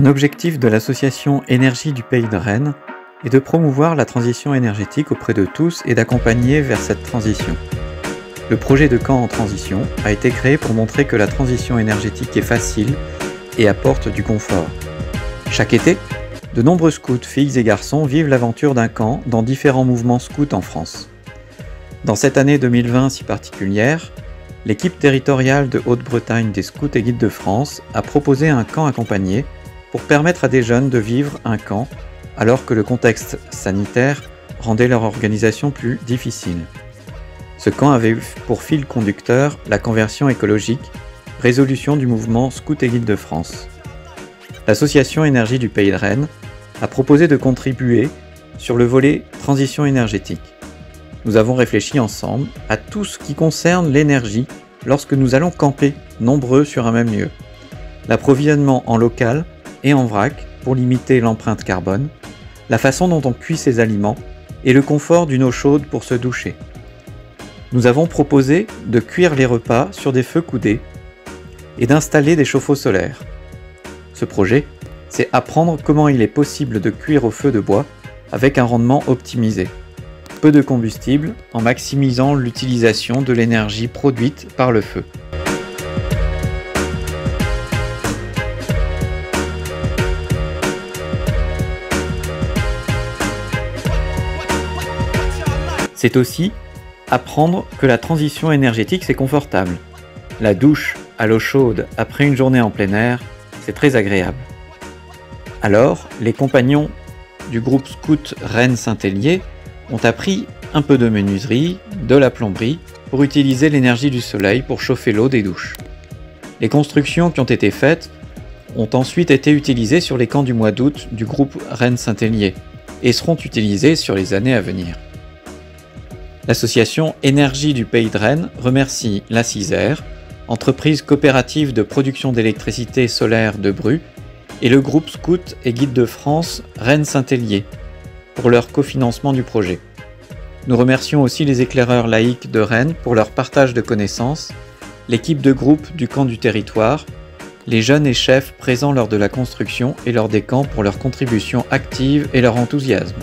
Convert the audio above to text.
Un objectif de l'association Énergie du Pays de Rennes est de promouvoir la transition énergétique auprès de tous et d'accompagner vers cette transition. Le projet de camp en transition a été créé pour montrer que la transition énergétique est facile et apporte du confort. Chaque été, de nombreux scouts, filles et garçons, vivent l'aventure d'un camp dans différents mouvements scouts en France. Dans cette année 2020 si particulière, l'équipe territoriale de Haute-Bretagne des Scouts et Guides de France a proposé un camp accompagné pour permettre à des jeunes de vivre un camp alors que le contexte sanitaire rendait leur organisation plus difficile. Ce camp avait pour fil conducteur la conversion écologique, résolution du mouvement Scouts et Guides de France. L'association Énergie du Pays de Rennes a proposé de contribuer sur le volet transition énergétique. Nous avons réfléchi ensemble à tout ce qui concerne l'énergie lorsque nous allons camper nombreux sur un même lieu. L'approvisionnement en local et en vrac pour limiter l'empreinte carbone, la façon dont on cuit ses aliments et le confort d'une eau chaude pour se doucher. Nous avons proposé de cuire les repas sur des feux coudés et d'installer des chauffe-eau solaires. Ce projet, c'est apprendre comment il est possible de cuire au feu de bois avec un rendement optimisé. Peu de combustible en maximisant l'utilisation de l'énergie produite par le feu. C'est aussi apprendre que la transition énergétique c'est confortable. La douche à l'eau chaude après une journée en plein air, c'est très agréable. Alors, les compagnons du groupe Scout Rennes-Saint-Hélier ont appris un peu de menuiserie, de la plomberie, pour utiliser l'énergie du soleil pour chauffer l'eau des douches. Les constructions qui ont été faites ont ensuite été utilisées sur les camps du mois d'août du groupe Rennes-Saint-Hélier et seront utilisées sur les années à venir. L'association Énergie du Pays de Rennes remercie la CISER, entreprise coopérative de production d'électricité solaire de Bru, et le groupe Scout et Guides de France Rennes-Saint-Hélier pour leur cofinancement du projet. Nous remercions aussi les éclaireurs laïcs de Rennes pour leur partage de connaissances, l'équipe de groupe du camp du territoire, les jeunes et chefs présents lors de la construction et lors des camps pour leur contribution active et leur enthousiasme.